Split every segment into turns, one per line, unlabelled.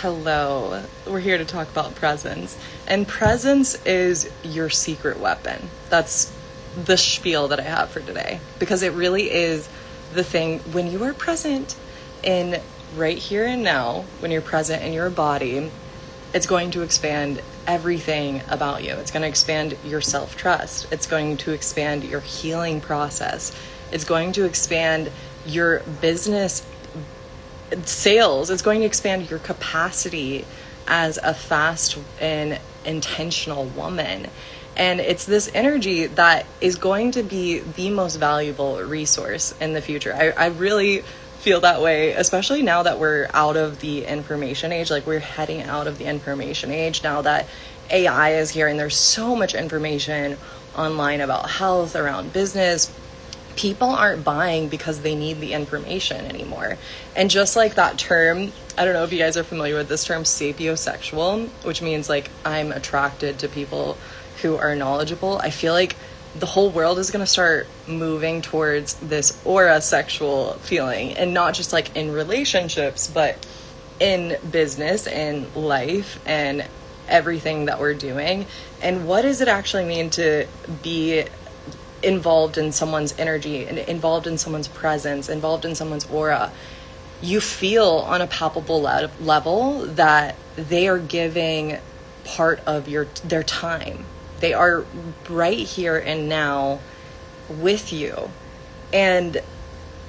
Hello. We're here to talk about presence. And presence is your secret weapon. That's the spiel that I have for today. Because it really is the thing when you are present in right here and now, when you're present in your body, it's going to expand everything about you. It's going to expand your self-trust. It's going to expand your healing process. It's going to expand your business sales. It's going to expand your capacity as a fast and intentional woman. And it's this energy that is going to be the most valuable resource in the future. I really feel that way, especially now that we're out of the information age. Like, we're heading out of the information age now that AI is here, and there's so much information online about health, around business. People aren't buying because they need the information anymore. And just like that term, I don't know if you guys are familiar with this term, sapiosexual, which means like I'm attracted to people who are knowledgeable. I feel like the whole world is going to start moving towards this aura sexual feeling, and not just like in relationships, but in business and life and everything that we're doing. And what does it actually mean to be involved in someone's energy and involved in someone's presence, involved in someone's aura? You feel on a palpable level that they are giving part of their time. They are right here and now with you. And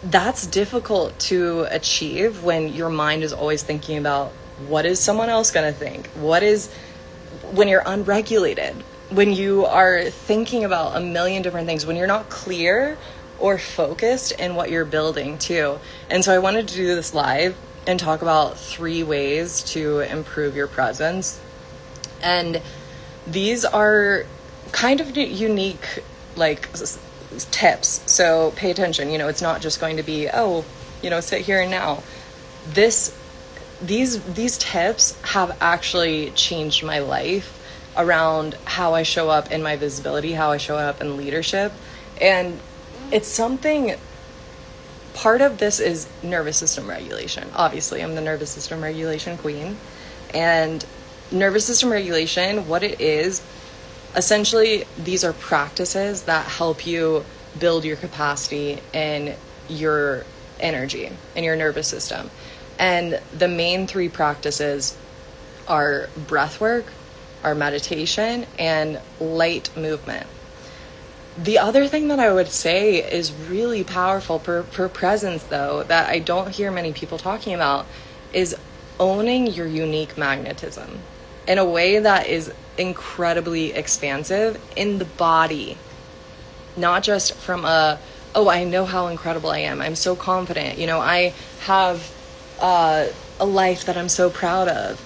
that's difficult to achieve when your mind is always thinking about what is someone else going to think? When you're unregulated, when you are thinking about a million different things, when you're not clear or focused in what you're building too. And so I wanted to do this live and talk about 3 ways to improve your presence. And these are kind of unique, like, tips. So pay attention. It's not just going to be, sit here and now. These tips have actually changed my life around how I show up in my visibility, how I show up in leadership. And it's something, part of this is nervous system regulation. Obviously, I'm the nervous system regulation queen. And nervous system regulation, what it is, essentially, these are practices that help you build your capacity in your energy, in your nervous system. And the main 3 practices are breath work, our meditation, and light movement. The other thing that I would say is really powerful for presence, though, that I don't hear many people talking about, is owning your unique magnetism in a way that is incredibly expansive in the body. Not just from I know how incredible I am. I'm so confident. I have a life that I'm so proud of.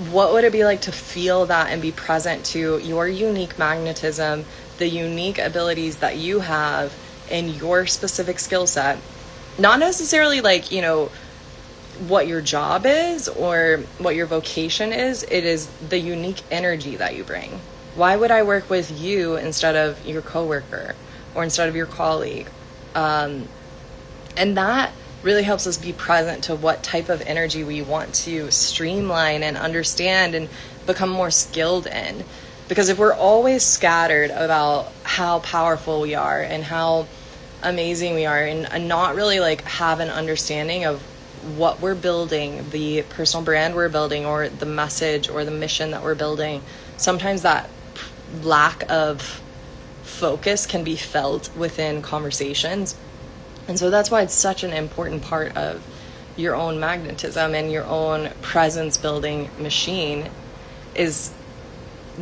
What would it be like to feel that and be present to your unique magnetism, the unique abilities that you have in your specific skill set? Not necessarily like, what your job is or what your vocation is. It is the unique energy that you bring. Why would I work with you instead of your coworker or instead of your colleague? And that really helps us be present to what type of energy we want to streamline and understand and become more skilled in. Because if we're always scattered about how powerful we are and how amazing we are, and not really like have an understanding of what we're building, the personal brand we're building, or the message or the mission that we're building, sometimes that lack of focus can be felt within conversations. And so that's why it's such an important part of your own magnetism and your own presence building machine, is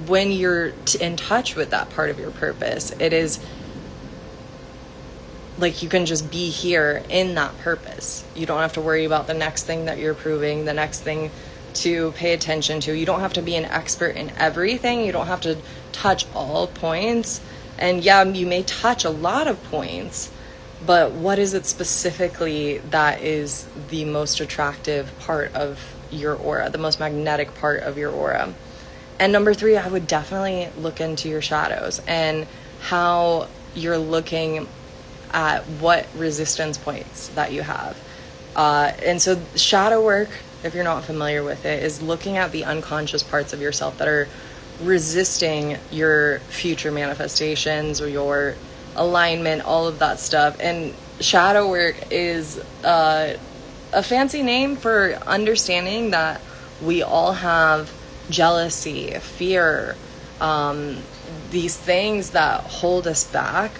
when you're in touch with that part of your purpose. It is like you can just be here in that purpose. You don't have to worry about the next thing that you're proving, the next thing to pay attention to. You don't have to be an expert in everything. You don't have to touch all points. And yeah, you may touch a lot of points, but what is it specifically that is the most attractive part of your aura, the most magnetic part of your aura? And number 3, I would definitely look into your shadows and how you're looking at what resistance points that you have. And so shadow work if you're not familiar with it, is looking at the unconscious parts of yourself that are resisting your future manifestations or your alignment, all of that stuff. And shadow work is a fancy name for understanding that we all have jealousy, fear, these things that hold us back.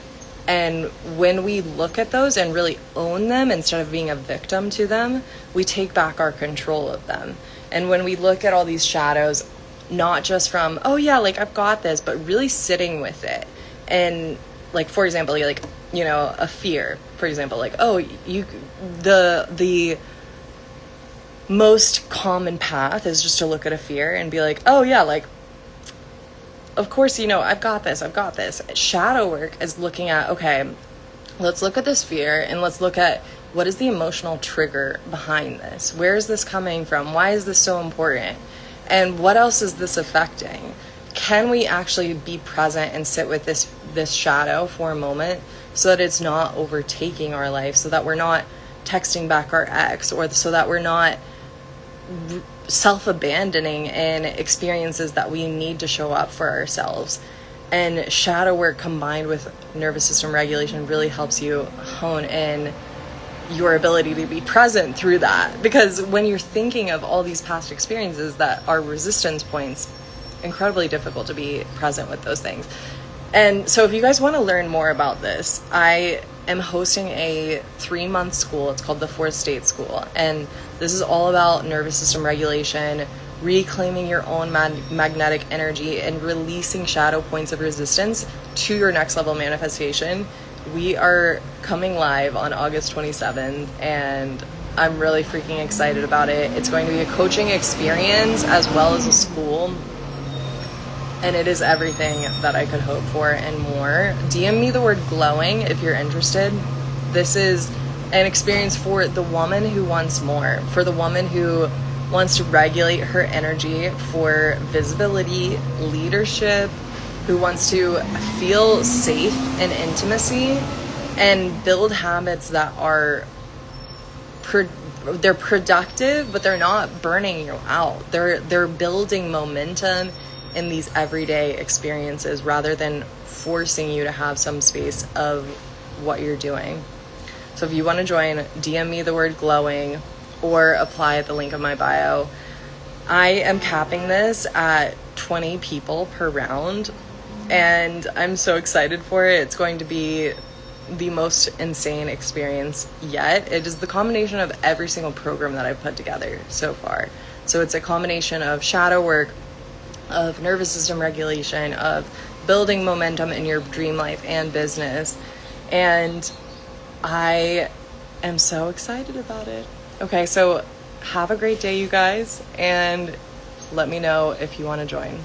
And when we look at those and really own them instead of being a victim to them, we take back our control of them. And when we look at all these shadows, not just from, oh yeah, like I've got this, but really sitting with it. And like, for example, like, you know, a fear, for example, like, oh, the most common path is just to look at a fear and be like, oh yeah, like, of course, you know, I've got this. Shadow work is looking at, okay, let's look at this fear and let's look at what is the emotional trigger behind this? Where is this coming from? Why is this so important? And what else is this affecting? Can we actually be present and sit with this shadow for a moment so that it's not overtaking our life, so that we're not texting back our ex, or so that we're not self-abandoning in experiences that we need to show up for ourselves. And shadow work combined with nervous system regulation really helps you hone in your ability to be present through that. Because when you're thinking of all these past experiences that are resistance points, incredibly difficult to be present with those things. And so if you guys want to learn more about this, I am hosting a 3-month school. It's called the 4th State School. And this is all about nervous system regulation, reclaiming your own magnetic energy, and releasing shadow points of resistance to your next level manifestation. We are coming live on August 27th, and I'm really freaking excited about it. It's going to be a coaching experience as well as a school. And it is everything that I could hope for and more. DM me the word glowing if you're interested. This is an experience for the woman who wants more, for the woman who wants to regulate her energy for visibility, leadership, who wants to feel safe in intimacy and build habits that are they're productive, but they're not burning you out. They're building momentum in these everyday experiences rather than forcing you to have some space of what you're doing. So if you want to join, DM me the word glowing or apply at the link of my bio. I am capping this at 20 people per round, and I'm so excited for it. It's going to be the most insane experience yet. It is the combination of every single program that I've put together so far. So it's a combination of shadow work, of nervous system regulation, of building momentum in your dream life and business. And I am so excited about it. Okay, so have a great day, you guys, and let me know if you want to join.